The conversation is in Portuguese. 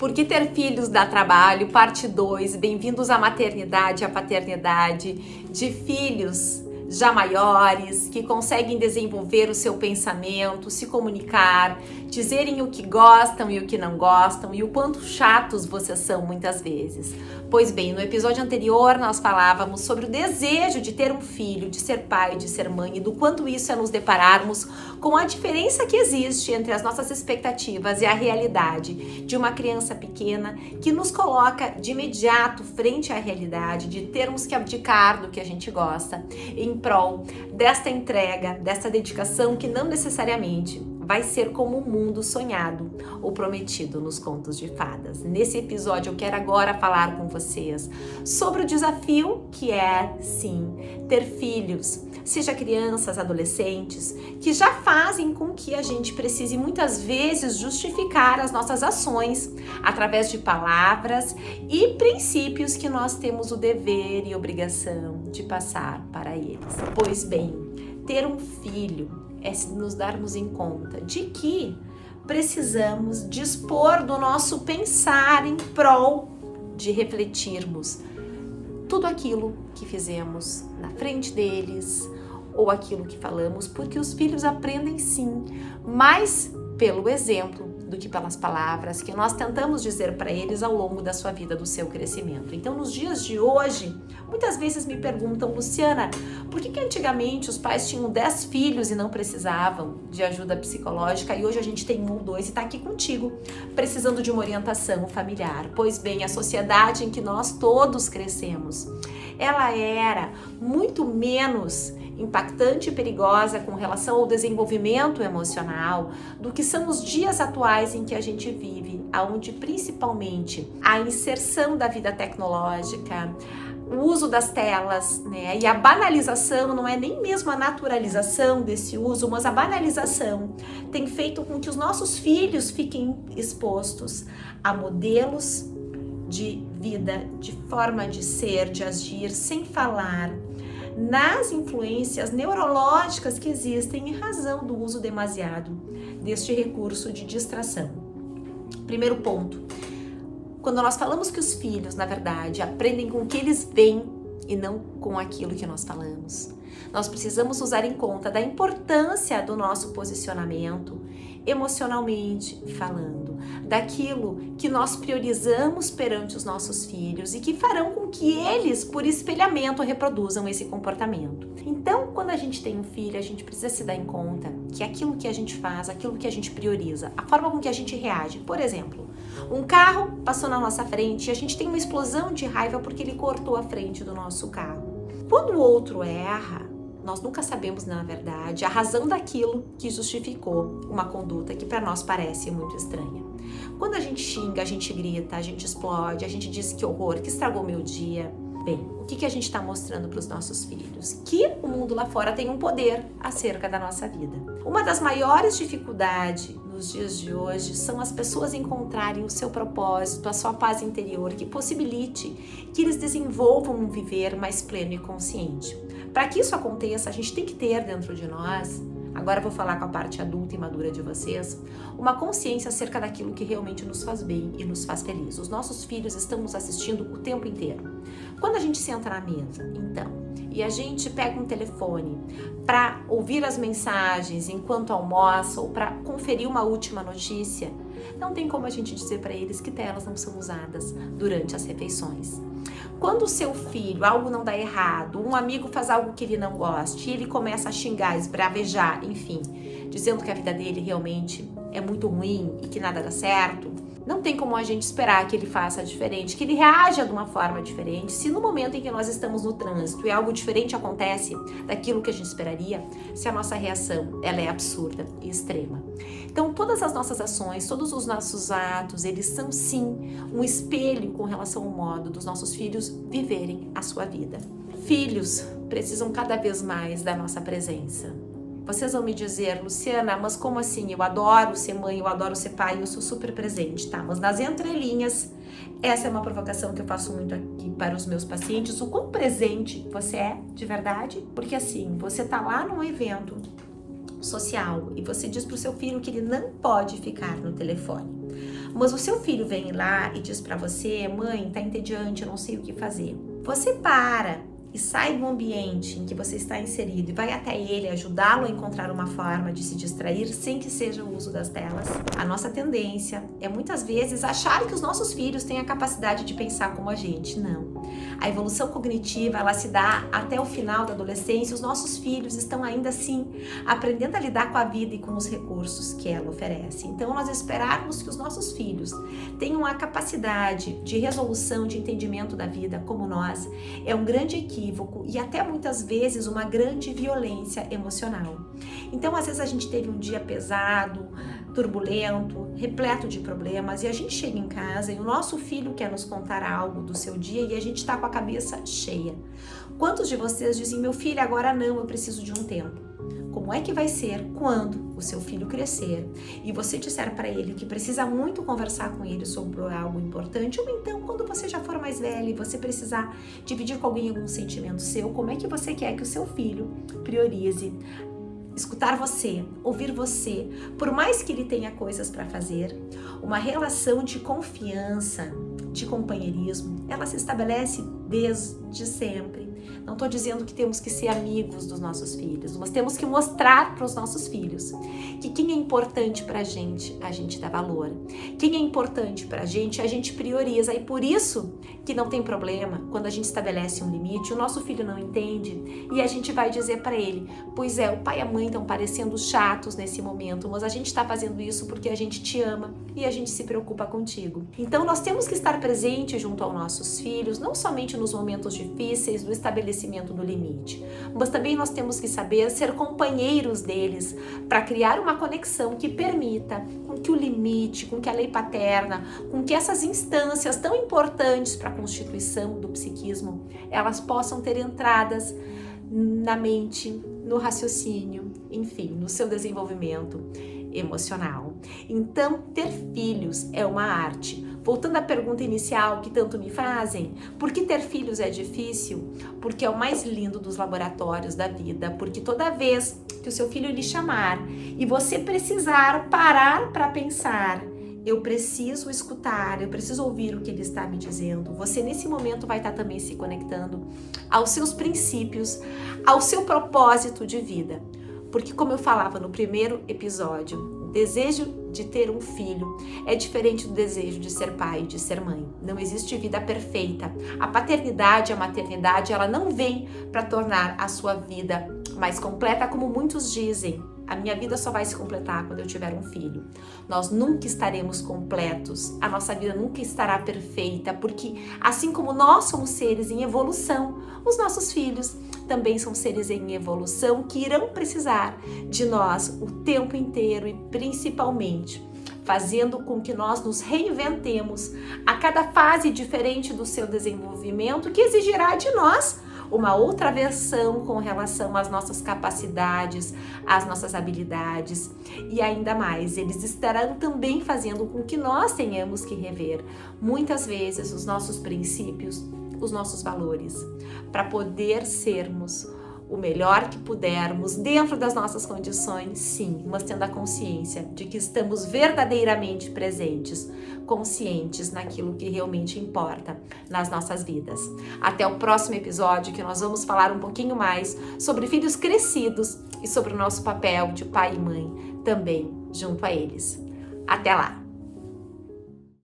Porque ter filhos dá trabalho, parte 2. Bem-vindos à maternidade e à paternidade de filhos já maiores, que conseguem desenvolver o seu pensamento, se comunicar, dizerem o que gostam e o que não gostam e o quanto chatos vocês são muitas vezes. Pois bem, no episódio anterior nós falávamos sobre o desejo de ter um filho, de ser pai, de ser mãe e do quanto isso é nos depararmos com a diferença que existe entre as nossas expectativas e a realidade de uma criança pequena que nos coloca de imediato frente à realidade de termos que abdicar do que a gente gosta em prol desta entrega, dessa dedicação que não necessariamente vai ser como o mundo sonhado ou prometido nos contos de fadas. Nesse episódio eu quero agora falar com vocês sobre o desafio que é, sim, ter filhos, seja crianças, adolescentes, que já fazem com que a gente precise muitas vezes justificar as nossas ações através de palavras e princípios que nós temos o dever e obrigação de passar para eles. Pois bem, ter um filho é nos darmos em conta de que precisamos dispor do nosso pensar em prol de refletirmos tudo aquilo que fizemos na frente deles ou aquilo que falamos, porque os filhos aprendem sim, mais pelo exemplo do que pelas palavras que nós tentamos dizer para eles ao longo da sua vida, do seu crescimento. Então, nos dias de hoje, muitas vezes me perguntam, Luciana, por que antigamente os pais tinham 10 filhos e não precisavam de ajuda psicológica e hoje a gente tem 1 ou 2 e está aqui contigo, precisando de uma orientação familiar? Pois bem, a sociedade em que nós todos crescemos, ela era muito menos impactante e perigosa com relação ao desenvolvimento emocional do que são os dias atuais em que a gente vive, onde principalmente a inserção da vida tecnológica, o uso das telas, né, e a banalização, não é nem mesmo a naturalização desse uso, mas a banalização tem feito com que os nossos filhos fiquem expostos a modelos de vida, de forma de ser, de agir, sem falar nas influências neurológicas que existem em razão do uso demasiado deste recurso de distração. Primeiro ponto, quando nós falamos que os filhos, na verdade, aprendem com o que eles veem e não com aquilo que nós falamos, nós precisamos usar em conta da importância do nosso posicionamento emocionalmente falando, daquilo que nós priorizamos perante os nossos filhos e que farão com que eles, por espelhamento, reproduzam esse comportamento. Então, quando a gente tem um filho, a gente precisa se dar em conta que aquilo que a gente faz, aquilo que a gente prioriza, a forma com que a gente reage, por exemplo, um carro passou na nossa frente e a gente tem uma explosão de raiva porque ele cortou a frente do nosso carro. Quando o outro erra, nós nunca sabemos, na verdade, a razão daquilo que justificou uma conduta que para nós parece muito estranha. Quando a gente xinga, a gente grita, a gente explode, a gente diz que horror, que estragou meu dia. Bem, o que a gente está mostrando para os nossos filhos? Que o mundo lá fora tem um poder acerca da nossa vida. Uma das maiores dificuldades nos dias de hoje são as pessoas encontrarem o seu propósito, a sua paz interior, que possibilite que eles desenvolvam um viver mais pleno e consciente. Para que isso aconteça, a gente tem que ter dentro de nós, agora eu vou falar com a parte adulta e madura de vocês, uma consciência acerca daquilo que realmente nos faz bem e nos faz feliz. Os nossos filhos estão nos assistindo o tempo inteiro. Quando a gente senta na mesa, então, e a gente pega um telefone para ouvir as mensagens enquanto almoça ou para conferir uma última notícia, não tem como a gente dizer para eles que telas não são usadas durante as refeições. Quando o seu filho, algo não dá errado, um amigo faz algo que ele não goste, e ele começa a xingar, esbravejar, enfim, dizendo que a vida dele realmente é muito ruim e que nada dá certo, não tem como a gente esperar que ele faça diferente, que ele reaja de uma forma diferente, se no momento em que nós estamos no trânsito e algo diferente acontece daquilo que a gente esperaria, se a nossa reação ela é absurda e extrema. Então, todas as nossas ações, todos os nossos atos, eles são sim um espelho com relação ao modo dos nossos filhos viverem a sua vida. Filhos precisam cada vez mais da nossa presença. Vocês vão me dizer, Luciana, mas como assim? Eu adoro ser mãe, eu adoro ser pai, eu sou super presente, tá? Mas nas entrelinhas, essa é uma provocação que eu faço muito aqui para os meus pacientes. O quão presente você é de verdade? Porque assim, você tá lá num evento social e você diz pro seu filho que ele não pode ficar no telefone. Mas o seu filho vem lá e diz para você: mãe, tá entediante, eu não sei o que fazer. Você para e sai do ambiente em que você está inserido e vai até ele ajudá-lo a encontrar uma forma de se distrair sem que seja o uso das telas. A nossa tendência é muitas vezes achar que os nossos filhos têm a capacidade de pensar como a gente. Não. A evolução cognitiva, ela se dá até o final da adolescência. Os nossos filhos estão ainda assim aprendendo a lidar com a vida e com os recursos que ela oferece. Então, nós esperarmos que os nossos filhos tenham a capacidade de resolução, de entendimento da vida como nós, é um grande equívoco e até muitas vezes uma grande violência emocional. Então, às vezes a gente teve um dia pesado, turbulento, repleto de problemas e a gente chega em casa e o nosso filho quer nos contar algo do seu dia e a gente está com a cabeça cheia. Quantos de vocês dizem: meu filho, agora não, eu preciso de um tempo? Como é que vai ser quando o seu filho crescer e você disser para ele que precisa muito conversar com ele sobre algo importante, ou então quando você já for mais velho e você precisar dividir com alguém algum sentimento seu, como é que você quer que o seu filho priorize escutar você, ouvir você, por mais que ele tenha coisas para fazer? Uma relação de confiança, de companheirismo, ela se estabelece desde sempre. Não estou dizendo que temos que ser amigos dos nossos filhos, mas temos que mostrar para os nossos filhos que quem é importante para a gente dá valor. Quem é importante para a gente prioriza. E por isso que não tem problema quando a gente estabelece um limite, o nosso filho não entende e a gente vai dizer para ele: pois é, o pai e a mãe estão parecendo chatos nesse momento, mas a gente está fazendo isso porque a gente te ama e a gente se preocupa contigo. Então nós temos que estar presentes junto aos nossos filhos, não somente nos momentos difíceis do estabelecimento do limite, mas também nós temos que saber ser companheiros deles para criar uma conexão que permita com que o limite, com que a lei paterna, com que essas instâncias tão importantes para a constituição do psiquismo, elas possam ter entradas na mente, no raciocínio, enfim, no seu desenvolvimento emocional. Então, ter filhos é uma arte. Voltando à pergunta inicial que tanto me fazem, por que ter filhos é difícil? Porque é o mais lindo dos laboratórios da vida, porque toda vez que o seu filho lhe chamar e você precisar parar para pensar, eu preciso escutar, eu preciso ouvir o que ele está me dizendo, você nesse momento vai estar também se conectando aos seus princípios, ao seu propósito de vida. Porque, como eu falava no primeiro episódio, o desejo de ter um filho é diferente do desejo de ser pai e de ser mãe. Não existe vida perfeita. A paternidade, a maternidade, ela não vem para tornar a sua vida mais completa, como muitos dizem. A minha vida só vai se completar quando eu tiver um filho. Nós nunca estaremos completos, a nossa vida nunca estará perfeita, porque assim como nós somos seres em evolução, os nossos filhos também são seres em evolução que irão precisar de nós o tempo inteiro e principalmente fazendo com que nós nos reinventemos a cada fase diferente do seu desenvolvimento, que exigirá de nós uma outra versão com relação às nossas capacidades, às nossas habilidades e ainda mais, eles estarão também fazendo com que nós tenhamos que rever muitas vezes os nossos princípios, os nossos valores, para poder sermos o melhor que pudermos dentro das nossas condições, sim, mas tendo a consciência de que estamos verdadeiramente presentes, conscientes naquilo que realmente importa nas nossas vidas. Até o próximo episódio, que nós vamos falar um pouquinho mais sobre filhos crescidos e sobre o nosso papel de pai e mãe também junto a eles. Até lá!